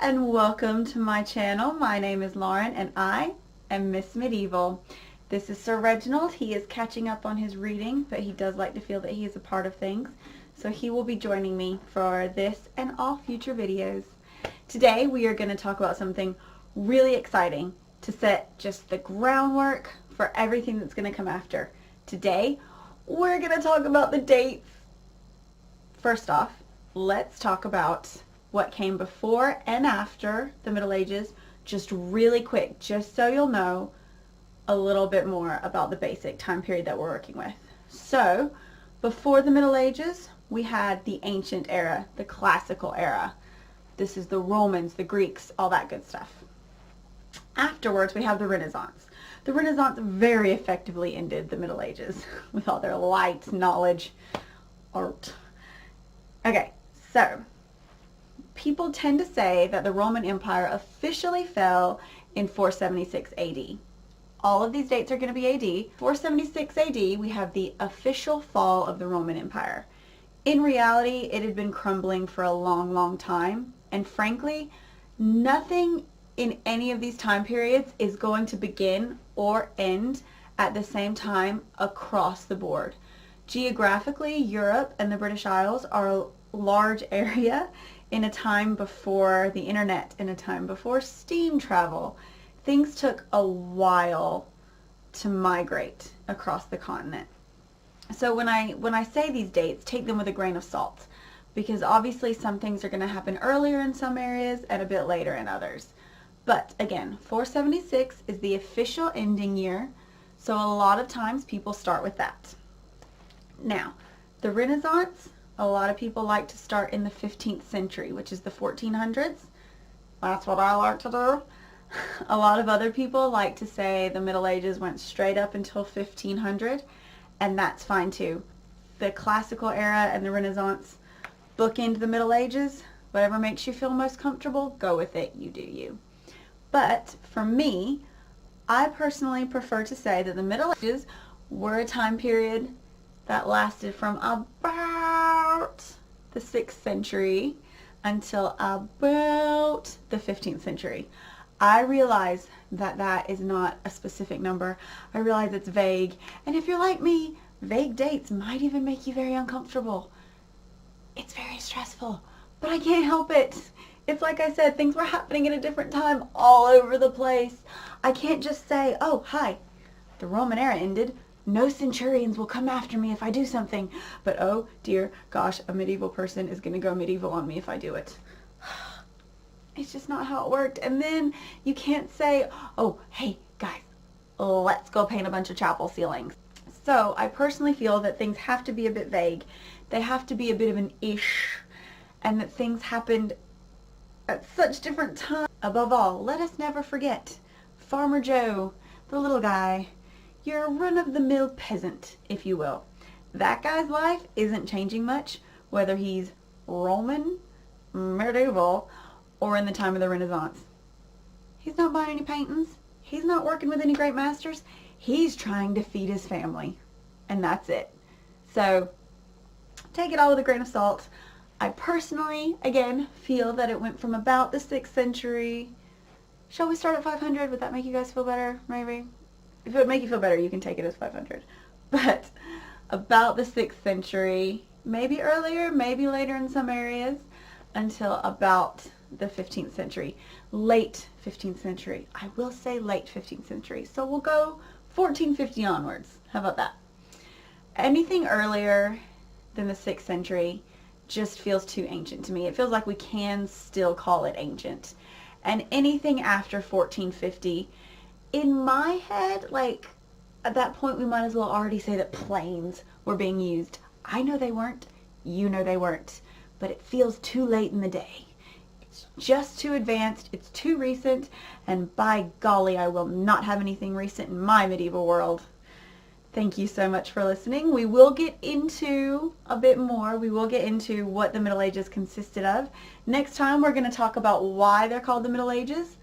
and welcome to my channel. My name is Lauren and I am Miss Medieval. This is Sir Reginald. He is catching up on his reading, but he does like to feel that he is a part of things. So he will be joining me for this and all future videos. Today we are going to talk about something really exciting to set just the groundwork for everything that's going to come after. Today we're going to talk about the dates. First off, let's talk about what came before and after the Middle Ages, just really quick, just so you'll know a little bit more about the basic time period that we're working with. So, before the Middle Ages, we had the ancient era, the classical era. This is the Romans, the Greeks, all that good stuff. Afterwards, we have the Renaissance. The Renaissance very effectively ended the Middle Ages with all their light, knowledge, art. Okay, so people tend to say that the Roman Empire officially fell in 476 AD. All of these dates are going to be AD. 476 AD, we have the official fall of the Roman Empire. In reality, it had been crumbling for a long, long time. And frankly, nothing in any of these time periods is going to begin or end at the same time across the board. Geographically, Europe and the British Isles are a large area in a time before the internet, in a time before steam travel. Things took a while to migrate across the continent. So when I say these dates, take them with a grain of salt, because obviously some things are going to happen earlier in some areas and a bit later in others. But again, 476 is the official ending year, so a lot of times people start with that. Now, the Renaissance, a lot of people like to start in the 15th century, which is the 1400s. That's what I like to do. A lot of other people like to say the Middle Ages went straight up until 1500, and that's fine too. The classical era and the Renaissance bookend the Middle Ages. Whatever makes you feel most comfortable, go with it. You do you. But for me, I personally prefer to say that the Middle Ages were a time period that lasted from about the 6th century until about the 15th century. I realize that that is not a specific number. I realize it's vague. And if you're like me, vague dates might even make you very uncomfortable. It's very stressful, but I can't help it. It's like I said, things were happening at a different time all over the place. I can't just say, oh, hi, the Roman era ended. No centurions will come after me if I do something. But oh dear gosh, a medieval person is going to go medieval on me if I do it. It's just not how it worked. And then you can't say, oh, hey guys, let's go paint a bunch of chapel ceilings. So I personally feel that things have to be a bit vague. They have to be a bit of an ish. And that things happened at such different times. Above all, let us never forget Farmer Joe, the little guy. You're a run-of-the-mill peasant, if you will. That guy's life isn't changing much, whether he's Roman, medieval, or in the time of the Renaissance. He's not buying any paintings. He's not working with any great masters. He's trying to feed his family. And that's it. So, take it all with a grain of salt. I personally, again, feel that it went from about the 6th century. Shall we start at 500? Would that make you guys feel better? Maybe? If it would make you feel better, you can take it as 500. But about the 6th century, maybe earlier, maybe later in some areas, until about the 15th century. Late 15th century. I will say late 15th century. So we'll go 1450 onwards. How about that? Anything earlier than the 6th century just feels too ancient to me. It feels like we can still call it ancient. And anything after 1450, in my head, like, at that point we might as well already say that planes were being used. I know they weren't. You know they weren't. But it feels too late in the day. It's just too advanced. It's too recent. And by golly, I will not have anything recent in my medieval world. Thank you so much for listening. We will get into a bit more. We will get into what the Middle Ages consisted of. Next time we're going to talk about why they're called the Middle Ages.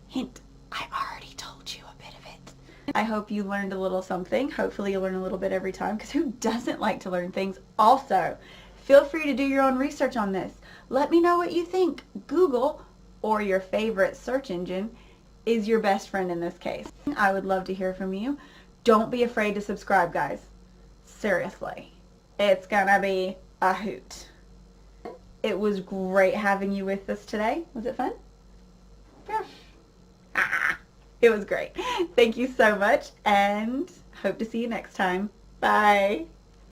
Hint, I already told you a bit of it. I hope you learned a little something. Hopefully you learn a little bit every time, because who doesn't like to learn things? Also, feel free to do your own research on this. Let me know what you think. Google or your favorite search engine is your best friend in this case. I would love to hear from you. Don't be afraid to subscribe, guys. Seriously. It's gonna be a hoot. It was great having you with us today. Was it fun? Yeah. It was great. Thank you so much, and hope to see you next time. Bye.